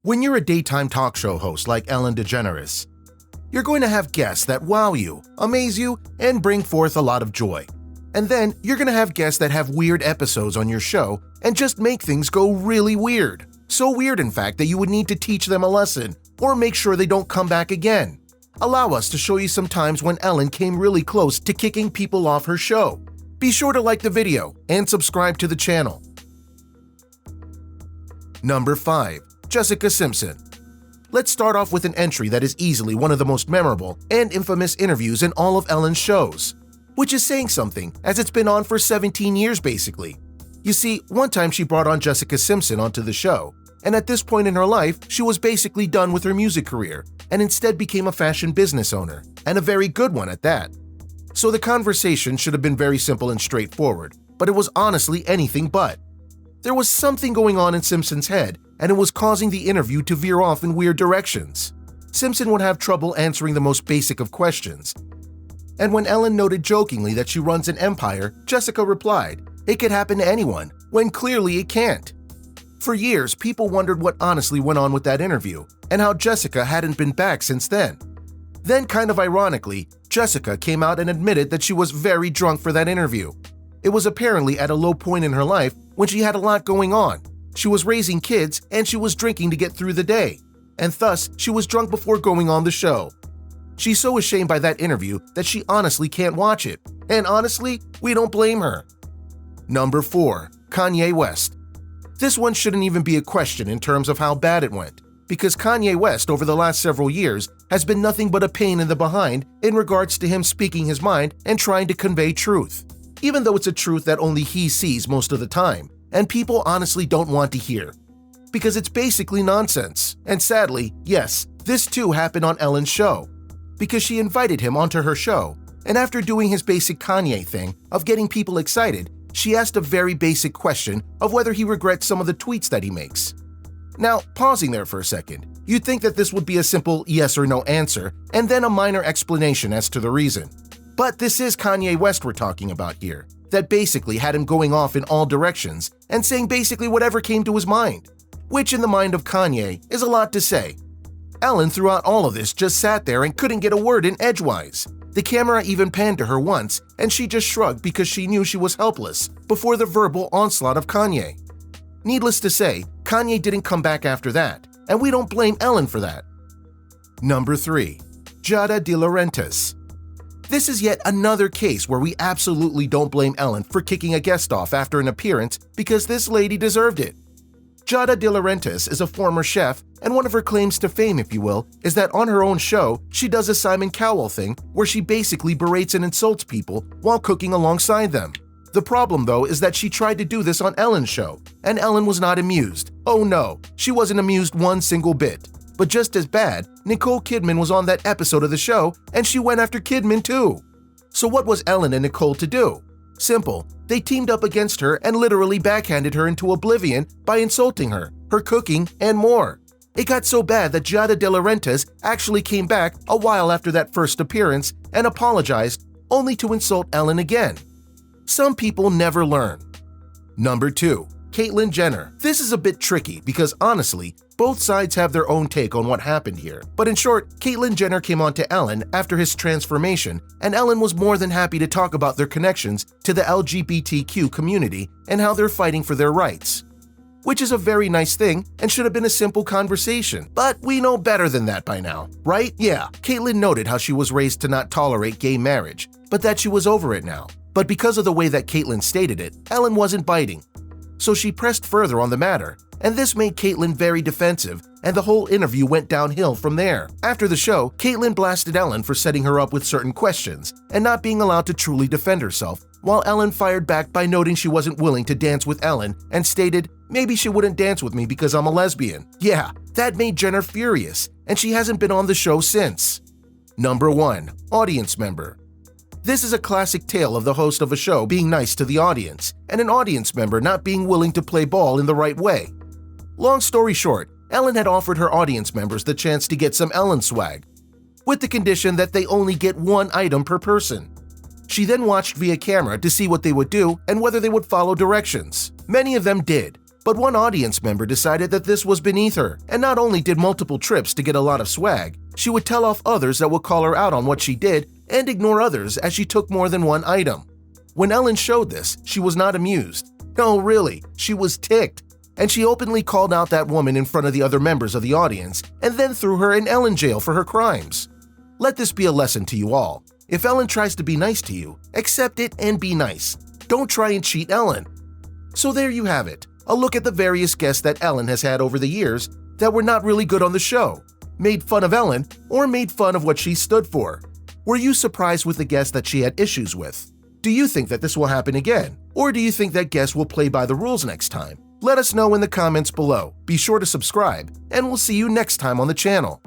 When you're a daytime talk show host like Ellen DeGeneres, you're going to have guests that wow you, amaze you, and bring forth a lot of joy. And then you're going to have guests that have weird episodes on your show and just make things go really weird. So weird, in fact, that you would need to teach them a lesson or make sure they don't come back again. Allow us to show you some times when Ellen came really close to kicking people off her show. Be sure to like the video and subscribe to the channel. Number 5. Jessica Simpson. Let's start off with an entry that is easily one of the most memorable and infamous interviews in all of Ellen's shows, which is saying something as it's been on for 17 years basically. You see, one time she brought on Jessica Simpson onto the show, and at this point in her life, she was basically done with her music career and instead became a fashion business owner, and a very good one at that. So the conversation should have been very simple and straightforward, but it was honestly anything but. There was something going on in Simpson's head, and it was causing the interview to veer off in weird directions. Simpson would have trouble answering the most basic of questions. And when Ellen noted jokingly that she runs an empire, Jessica replied, "It could happen to anyone," when clearly it can't. For years, people wondered what honestly went on with that interview, and how Jessica hadn't been back since then. Then, kind of ironically, Jessica came out and admitted that she was very drunk for that interview. It was apparently at a low point in her life when she had a lot going on. She was raising kids and she was drinking to get through the day, and thus she was drunk before going on the show. She's so ashamed by that interview that she honestly can't watch it, and honestly, we don't blame her. Number 4. Kanye West. This one shouldn't even be a question in terms of how bad it went, because Kanye West over the last several years has been nothing but a pain in the behind in regards to him speaking his mind and trying to convey truth, even though it's a truth that only he sees most of the time, and people honestly don't want to hear. Because it's basically nonsense, and sadly, yes, this too happened on Ellen's show. Because she invited him onto her show, and after doing his basic Kanye thing of getting people excited, she asked a very basic question of whether he regrets some of the tweets that he makes. Now, pausing there for a second, you'd think that this would be a simple yes or no answer, and then a minor explanation as to the reason. But this is Kanye West we're talking about here, that basically had him going off in all directions and saying basically whatever came to his mind, which in the mind of Kanye is a lot to say. Ellen throughout all of this just sat there and couldn't get a word in edgewise. The camera even panned to her once, and she just shrugged because she knew she was helpless before the verbal onslaught of Kanye. Needless to say, Kanye didn't come back after that, and we don't blame Ellen for that. Number 3. Giada De Laurentiis. This is yet another case where we absolutely don't blame Ellen for kicking a guest off after an appearance because this lady deserved it. Giada De Laurentiis is a former chef, and one of her claims to fame, if you will, is that on her own show, she does a Simon Cowell thing where she basically berates and insults people while cooking alongside them. The problem, though, is that she tried to do this on Ellen's show, and Ellen was not amused. Oh no, she wasn't amused one single bit. But just as bad, Nicole Kidman was on that episode of the show, and she went after Kidman too. So what was Ellen and Nicole to do? Simple. They teamed up against her and literally backhanded her into oblivion by insulting her, her cooking, and more. It got so bad that Giada De Laurentiis actually came back a while after that first appearance and apologized, only to insult Ellen again. Some people never learn. Number 2. Caitlyn Jenner. This is a bit tricky because honestly, both sides have their own take on what happened here. But in short, Caitlyn Jenner came on to Ellen after his transformation, and Ellen was more than happy to talk about their connections to the LGBTQ community and how they're fighting for their rights. Which is a very nice thing and should have been a simple conversation, but we know better than that by now, right? Yeah, Caitlyn noted how she was raised to not tolerate gay marriage, but that she was over it now. But because of the way that Caitlyn stated it, Ellen wasn't biting. So she pressed further on the matter, and this made Caitlyn very defensive, and the whole interview went downhill from there. After the show, Caitlyn blasted Ellen for setting her up with certain questions and not being allowed to truly defend herself, while Ellen fired back by noting she wasn't willing to dance with Ellen and stated, maybe she wouldn't dance with me because I'm a lesbian. Yeah, that made Jenner furious, and she hasn't been on the show since. Number 1. Audience member. This is a classic tale of the host of a show being nice to the audience, and an audience member not being willing to play ball in the right way. Long story short, Ellen had offered her audience members the chance to get some Ellen swag, with the condition that they only get one item per person. She then watched via camera to see what they would do and whether they would follow directions. Many of them did, But one audience member decided that this was beneath her, and not only did multiple trips to get a lot of swag, she would tell off others that would call her out on what she did and ignore others as she took more than one item. When Ellen showed this, she was not amused. No, really, she was ticked. And she openly called out that woman in front of the other members of the audience and then threw her in Ellen jail for her crimes. Let this be a lesson to you all. If Ellen tries to be nice to you, accept it and be nice. Don't try and cheat Ellen. So there you have it, a look at the various guests that Ellen has had over the years that were not really good on the show, made fun of Ellen, or made fun of what she stood for. Were you surprised with the guests that she had issues with? Do you think that this will happen again? Or do you think that guests will play by the rules next time? Let us know in the comments below. Be sure to subscribe, and we'll see you next time on the channel.